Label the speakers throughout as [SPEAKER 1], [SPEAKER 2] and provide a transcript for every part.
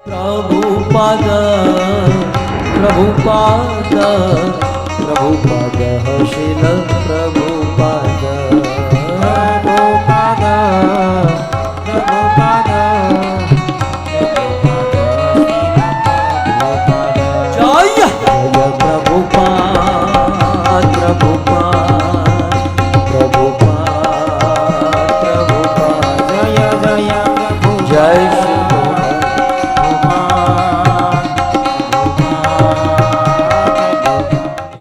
[SPEAKER 1] प्रभुपाद प्रभुपाद प्रभुपाद शिल प्रभुपाद प्रभुपाद प्रभुपाद जय जय प्रभुपाद प्रभुपाद प्रभुपाद प्रभुपाद जय जय प्रभु जय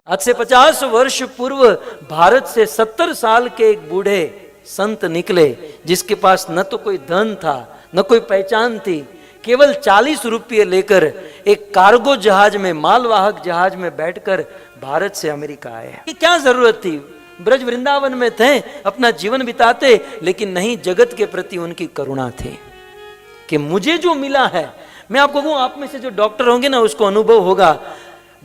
[SPEAKER 1] आज से 50 वर्ष पूर्व भारत से 70 साल के एक बूढ़े संत निकले, जिसके पास न तो कोई धन था न कोई पहचान थी। केवल 40 रुपये लेकर एक कार्गो जहाज में, मालवाहक जहाज में बैठकर भारत से अमेरिका आए। कि क्या जरूरत थी, ब्रज वृंदावन में थे, अपना जीवन बिताते, लेकिन नहीं, जगत के प्रति उनकी करुणा थी कि मुझे जो मिला है। मैं आपको कहूं, आप में से जो डॉक्टर होंगे ना, उसको अनुभव होगा।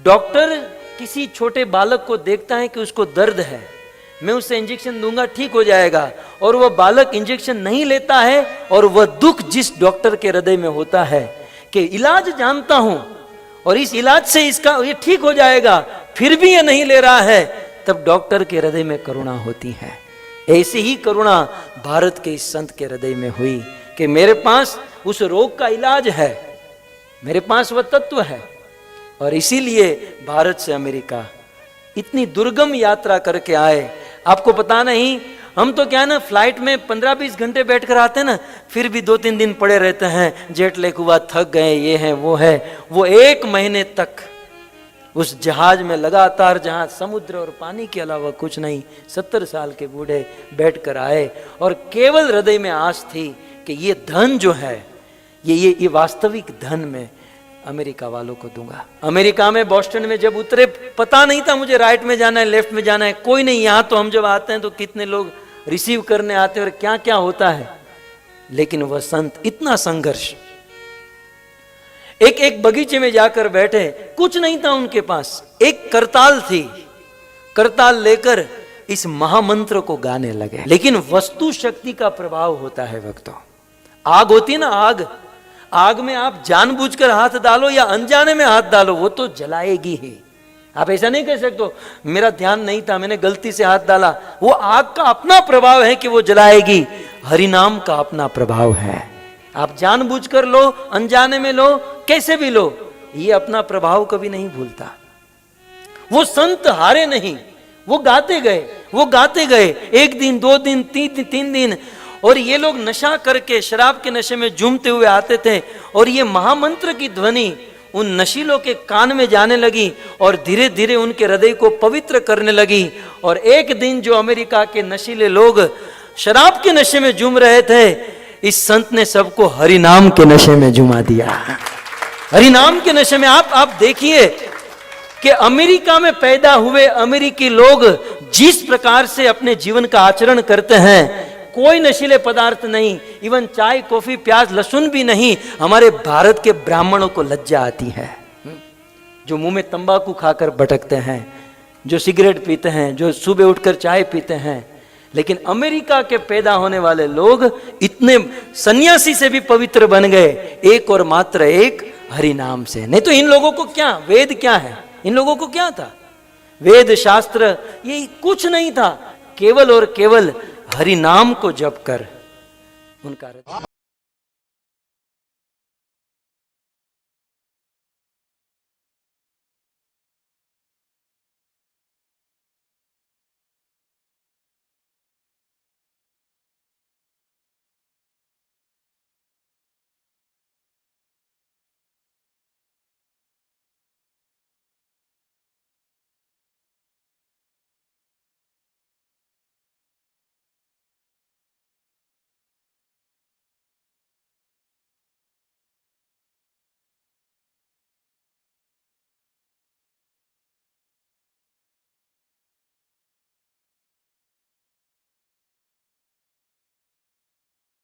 [SPEAKER 1] डॉक्टर किसी छोटे बालक को देखता है कि उसको दर्द है, मैं उसे इंजेक्शन दूंगा, ठीक हो जाएगा, और वह बालक इंजेक्शन नहीं लेता है, और वह दुख जिस डॉक्टर के हृदय में होता है कि इलाज जानता हूं और इस इलाज से इसका ये ठीक हो जाएगा, फिर भी ये नहीं ले रहा है, तब डॉक्टर के हृदय में करुणा होती है। ऐसी ही करुणा भारत के इस संत के हृदय में हुई कि मेरे पास उस रोग का इलाज है, मेरे पास वह तत्व है। और इसीलिए भारत से अमेरिका इतनी दुर्गम यात्रा करके आए। आपको पता नहीं, हम तो क्या ना, फ्लाइट में 15-20 घंटे बैठकर आते हैं ना, फिर भी 2-3 दिन पड़े रहते हैं, जेट लैग हुआ, थक गए, ये है वो है। वो 1 महीने तक उस जहाज में लगातार, जहां समुद्र और पानी के अलावा कुछ नहीं, 70 साल के बूढ़े बैठकर आए, और केवल हृदय में आस थी कि ये धन जो है, ये वास्तविक धन में अमेरिका वालों को दूंगा। अमेरिका में, बोस्टन में जब उतरे, पता नहीं था मुझे राइट में जाना है, लेफ्ट में जाना है, कोई नहीं। यहां तो हम जब आते हैं तो कितने लोग रिसीव करने आते हैं और क्या क्या होता है, लेकिन वह संत, इतना संघर्ष। एक बगीचे में जाकर बैठे, कुछ नहीं था उनके पास, एक करताल थी, करताल लेकर इस महामंत्र को गाने लगे। लेकिन वस्तु शक्ति का प्रभाव होता है भक्तों। आग होती है ना, आग में आप जानबूझकर हाथ डालो या अनजाने में हाथ डालो, वो तो जलाएगी ही। आप ऐसा नहीं कह सकते मेरा ध्यान नहीं था, मैंने गलती से हाथ डाला। वो आग का अपना प्रभाव है कि वो जलाएगी, हरिनाम का अपना प्रभाव है। आप जानबूझकर लो, अनजाने में लो, कैसे भी लो, ये अपना प्रभाव कभी नहीं भूलता। वो संत हारे नहीं, वो गाते गए, वो गाते गए, 1 दिन, 2 दिन, 3 दिन, और ये लोग नशा करके, शराब के नशे में झूमते हुए आते थे, और ये महामंत्र की ध्वनि उन नशीलों के कान में जाने लगी और धीरे धीरे उनके हृदय को पवित्र करने लगी। और एक दिन जो अमेरिका के नशीले लोग शराब के नशे में झूम रहे थे, इस संत ने सबको हरिनाम के नशे में झुमा दिया। हरिनाम के नशे में आप देखिए कि अमेरिका में पैदा हुए अमेरिकी लोग जिस प्रकार से अपने जीवन का आचरण करते हैं, कोई नशीले पदार्थ नहीं, इवन चाय, कॉफी, प्याज, लहसुन भी नहीं। हमारे भारत के ब्राह्मणों को लज्जा आती है, जो मुंह में तंबाकू खाकर भटकते हैं, जो सिगरेट पीते हैं, जो सुबह उठकर चाय पीते हैं। लेकिन अमेरिका के पैदा होने वाले लोग इतने सन्यासी से भी पवित्र बन गए, एक और मात्र एक हरिनाम से। नहीं तो इन लोगों को क्या, वेद क्या है, इन लोगों को क्या था, वेद शास्त्र ये कुछ नहीं था, केवल और केवल हरि नाम को जप कर उनका